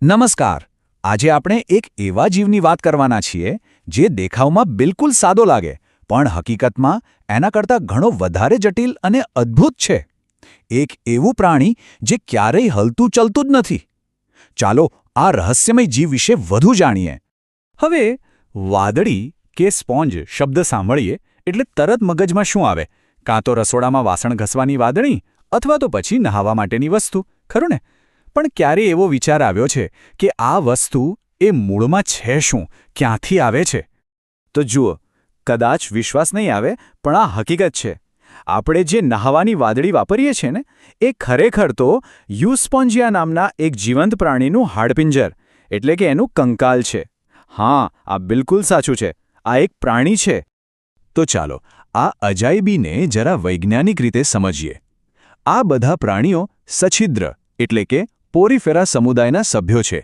નમસ્કાર. આજે આપણે એક એવા જીવની વાત કરવાના છીએ જે દેખાવમાં બિલકુલ સાદો લાગે પણ હકીકતમાં એના કરતાં ઘણો વધારે જટિલ અને અદ્ભુત છે. એક એવું પ્રાણી જે ક્યારેય હલતું ચલતું જ નથી. ચાલો આ રહસ્યમય જીવ વિશે વધુ જાણીએ. હવે વાદળી કે સ્પોન્જ શબ્દ સાંભળીએ એટલે તરત મગજમાં શું આવે? કાં તો રસોડામાં વાસણ ઘસવાની વાદળી અથવા તો પછી નહાવા માટેની વસ્તુ, ખરું ને? પણ ક્યારે એવો વિચાર આવ્યો છે કે આ વસ્તુ એ મૂળમાં છે શું, ક્યાંથી આવે છે? તો જુઓ, કદાચ વિશ્વાસ નહીં આવે પણ આ હકીકત છે. આપણે જે નહાવાની વાદળી વાપરીએ છીએ ને, એ ખરેખર તો યુસ્પોન્જિયા નામના એક જીવંત પ્રાણીનું હાડપિંજર એટલે કે એનું કંકાલ છે. હા, આ બિલકુલ સાચું છે. આ એક પ્રાણી છે. તો ચાલો આ અજાયબીને જરા વૈજ્ઞાનિક રીતે સમજીએ. આ બધા પ્રાણીઓ સછિદ્ર એટલે કે પોરીફેરા સમુદાયના સભ્યો છે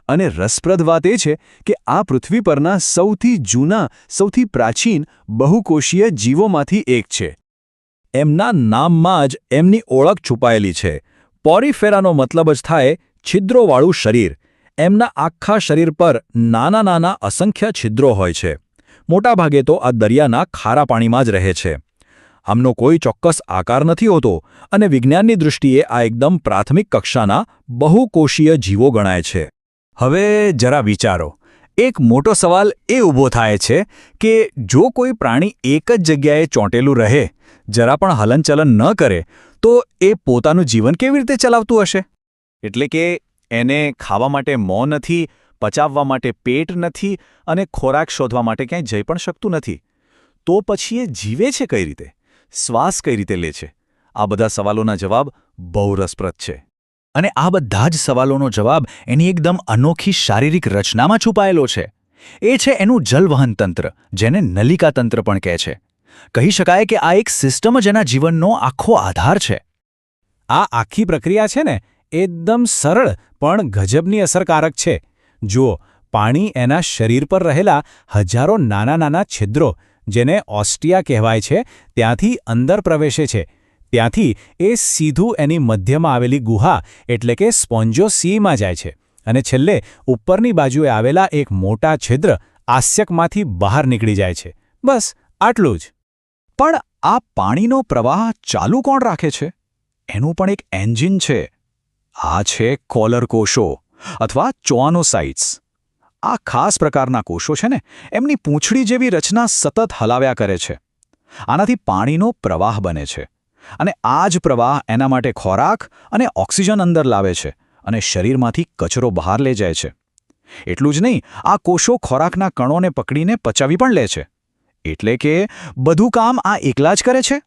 અને રસપ્રદ વાત એ છે કે આ પૃથ્વી પરના સૌથી જૂના, સૌથી પ્રાચીન બહુકોષીય જીવોમાંથી એક છે. એમના નામમાં જ એમની ઓળખ છુપાયેલી છે. પોરીફેરાનો મતલબ જ થાય છિદ્રોવાળું શરીર. એમના આખા શરીર પર નાના નાના અસંખ્ય છિદ્રો હોય છે. મોટાભાગે તો આ દરિયાના ખારા પાણીમાં જ રહે છે. આમનો કોઈ ચોક્કસ આકાર નથી હોતો અને વિજ્ઞાનની દૃષ્ટિએ આ એકદમ પ્રાથમિક કક્ષાના બહુકોષીય જીવો ગણાય છે. હવે જરા વિચારો. એક મોટો સવાલ એ ઊભો થાય છે કે જો કોઈ પ્રાણી એક જ જગ્યાએ ચોંટેલું રહે, જરા પણ હલનચલન ન કરે, તો એ પોતાનું જીવન કેવી રીતે ચલાવતું હશે? એટલે કે એને ખાવા માટે મોં નથી, પચાવવા માટે પેટ નથી અને ખોરાક શોધવા માટે ક્યાંય જઈ પણ શકતું નથી. તો પછી એ જીવે છે કઈ રીતે? શ્વાસ કઈ રીતે લે છે? આ બધા સવાલોના જવાબ બહુ રસપ્રદ છે. અને આ બધા જ સવાલોનો જવાબ એની એકદમ અનોખી શારીરિક રચનામાં છુપાયેલો છે. એ છે એનું જલવહન તંત્ર, જેને નલિકા તંત્ર પણ કહે છે. કહી શકાય કે આ એક સિસ્ટમ જ એના જીવનનો આખો આધાર છે. આ આખી પ્રક્રિયા છે ને, એકદમ સરળ પણ ગજબની અસરકારક છે. જુઓ, પાણી એના શરીર પર રહેલા હજારો નાના નાના છિદ્રો, જેને ઓસ્ટિયા કહેવાય છે, ત્યાંથી અંદર પ્રવેશે છે. ત્યાંથી એ સીધું એની મધ્યમાં આવેલી ગુહા એટલે કે સ્પોન્જોસીમાં જાય છે અને છેલ્લે ઉપરની બાજુએ આવેલા એક મોટા છિદ્ર આસ્યકમાંથી બહાર નીકળી જાય છે. બસ આટલું જ. પણ આ પાણીનો પ્રવાહ ચાલુ કોણ રાખે છે? એનું પણ એક એન્જિન છે. આ છે કોલર કોષો અથવા ચોઆનોસાઇટ્સ. આ ખાસ પ્રકારના કોષો છે ને, એમની પૂંછડી જેવી રચના સતત હલાવ્યા કરે છે. આનાથી પાણીનો પ્રવાહ બને છે અને આ જ પ્રવાહ એના માટે ખોરાક અને ઓક્સિજન અંદર લાવે છે અને શરીરમાંથી કચરો બહાર લઈ જાય છે. એટલું જ નહીં, આ કોષો ખોરાકના કણોને પકડીને પચાવી પણ લે છે. એટલે કે બધું કામ આ એકલા જ કરે છે.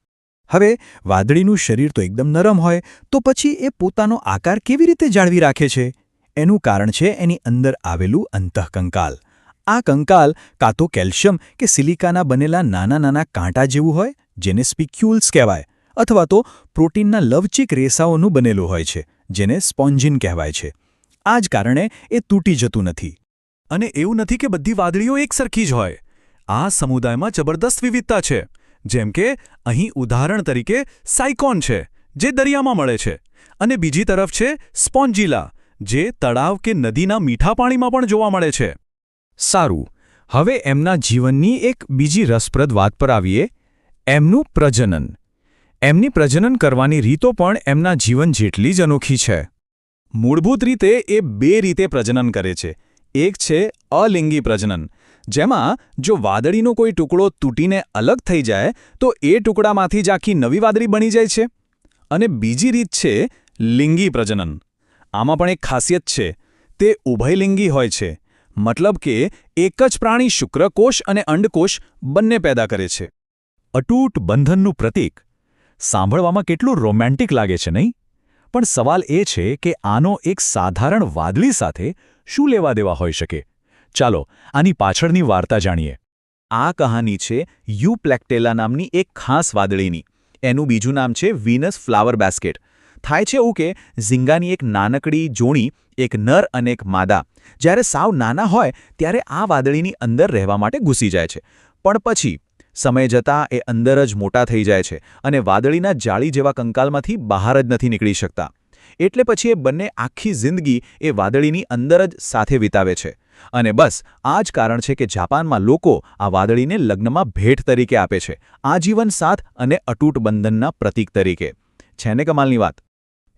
હવે વાદળીનું શરીર તો એકદમ નરમ હોય, તો પછી એ પોતાનો આકાર કેવી રીતે જાળવી રાખે છે? એનું કારણ છે એની અંદર આવેલું અંતઃકંકાલ. આ કંકાલ કાં તો કેલ્શિયમ કે સિલિકાના બનેલા નાના નાના કાંટા જેવું હોય, જેને સ્પિક્યુલ્સ કહેવાય, અથવા તો પ્રોટીનના લવચીક રેસાઓનું બનેલું હોય છે, જેને સ્પોન્જિન કહેવાય છે. આ જ કારણે એ તૂટી જતું નથી. અને એવું નથી કે બધી વાદળીઓ એક સરખી જ હોય. આ સમુદાયમાં જબરદસ્ત વિવિધતા છે. જેમ કે અહીં ઉદાહરણ તરીકે સાયકોન છે, જે દરિયામાં મળે છે, અને બીજી તરફ છે સ્પોન્જીલા, જે તળાવ કે નદીના મીઠા પાણીમાં પણ જોવા મળે છે. સારું, હવે એમના જીવનની એક બીજી રસપ્રદ વાત પર આવીએ, એમનું પ્રજનન. એમની પ્રજનન કરવાની રીતો પણ એમના જીવન જેટલી જ અનોખી છે. મૂળભૂત રીતે એ બે રીતે પ્રજનન કરે છે. એક છે અલિંગી પ્રજનન, જેમાં જો વાદળીનો કોઈ ટુકડો તૂટીને અલગ થઈ જાય તો એ ટુકડામાંથી જ આખી નવી વાદળી બની જાય છે. અને બીજી રીત છે લિંગી પ્રજનન. આમાં પણ એક ખાસિયત છે, તે ઉભયલિંગી હોય છે. મતલબ કે એક જ પ્રાણી શુક્રકોષ અને અંડકોષ બંને પેદા કરે છે. અતૂટ બંધનનું પ્રતીક. સાંભળવામાં કેટલું રોમેન્ટિક લાગે છે, નહીં? પણ સવાલ એ છે કે આનો એક સાધારણ વાદળી સાથે શું લેવા દેવા હોઈ શકે? ચાલો આની પાછળની વાર્તા જાણીએ. આ કહાની છે યુપ્લેક્ટેલા નામની એક ખાસ વાદળીની. એનું બીજું નામ છે વીનસ ફ્લાવર બેસ્કેટ. થાય છે એવું કે ઝીંગાની એક નાનકડી જોણી, એક નર અને એક માદા, જ્યારે સાવ નાના હોય ત્યારે આ વાદળીની અંદર રહેવા માટે ઘૂસી જાય છે. પણ પછી સમય જતાં એ અંદર જ મોટા થઈ જાય છે અને વાદળીના જાળી જેવા કંકાલમાંથી બહાર જ નથી નીકળી શકતા. એટલે પછી એ બંને આખી જિંદગી એ વાદળીની અંદર જ સાથે વિતાવે છે. અને બસ આ જ કારણ છે કે જાપાનમાં લોકો આ વાદળીને લગ્નમાં ભેટ તરીકે આપે છે, આજીવન સાથ અને અતૂટ બંધનના પ્રતીક તરીકે. છે ને કમાલની વાત?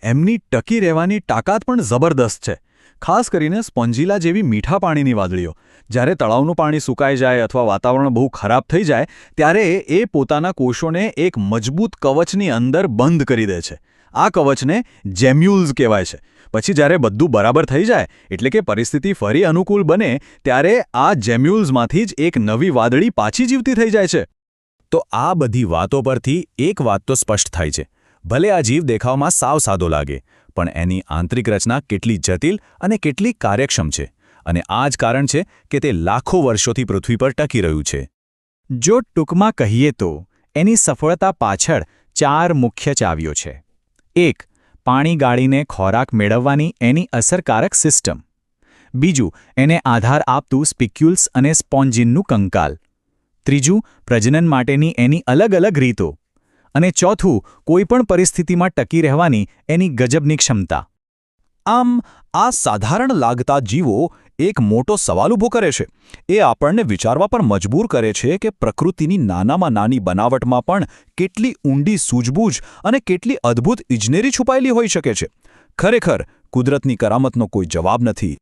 એમની ટકી રહેવાની તાકાત પણ જબરદસ્ત છે. ખાસ કરીને સ્પોન્જીલા જેવી મીઠા પાણીની વાદળીઓ. જ્યારે તળાવનું પાણી સુકાઈ જાય અથવા વાતાવરણ બહુ ખરાબ થઈ જાય ત્યારે એ પોતાના કોષોને એક મજબૂત કવચની અંદર બંધ કરી દે છે. આ કવચને જેમ્યુલ્સ કહેવાય છે. પછી જ્યારે બધું બરાબર થઈ જાય એટલે કે પરિસ્થિતિ ફરી અનુકૂળ બને ત્યારે આ જેમ્યુલ્સમાંથી જ એક નવી વાદળી પાછી જીવતી થઈ જાય છે. તો આ બધી વાતો પરથી એક વાત તો સ્પષ્ટ થાય છે. ભલે આ જીવ દેખાવમાં સાવ સાદો લાગે, પણ એની આંતરિક રચના કેટલી જટિલ અને કેટલી કાર્યક્ષમ છે. અને આ જ કારણ છે કે તે લાખો વર્ષોથી પૃથ્વી પર ટકી રહ્યું છે. જો ટૂંકમાં કહીએ તો એની સફળતા પાછળ 4 મુખ્ય ચાવીઓ છે. 1. પાણી ગાળીને ખોરાક મેળવવાની એની અસરકારક સિસ્ટમ. 2. એને આધાર આપતું સ્પિક્યુલ્સ અને સ્પોન્જિનનું કંકાલ. 3. પ્રજનન માટેની એની અલગ અલગ રીતો. અને 4. કોઈપણ પરિસ્થિતિમાં ટકી રહેવાની એની ગજબની ક્ષમતા. આમ આ સાધારણ લાગતા જીવો એક મોટો સવાલ ઊભો કરે છે. એ આપણને વિચારવા પર મજબૂર કરે છે કે પ્રકૃતિની નાનામાં નાની બનાવટમાં પણ કેટલી ઊંડી સૂઝબૂઝ અને કેટલી અદ્ભુત ઇજનેરી છુપાયેલી હોઈ શકે છે. ખરેખર કુદરતની કરામતનો કોઈ જવાબ નથી.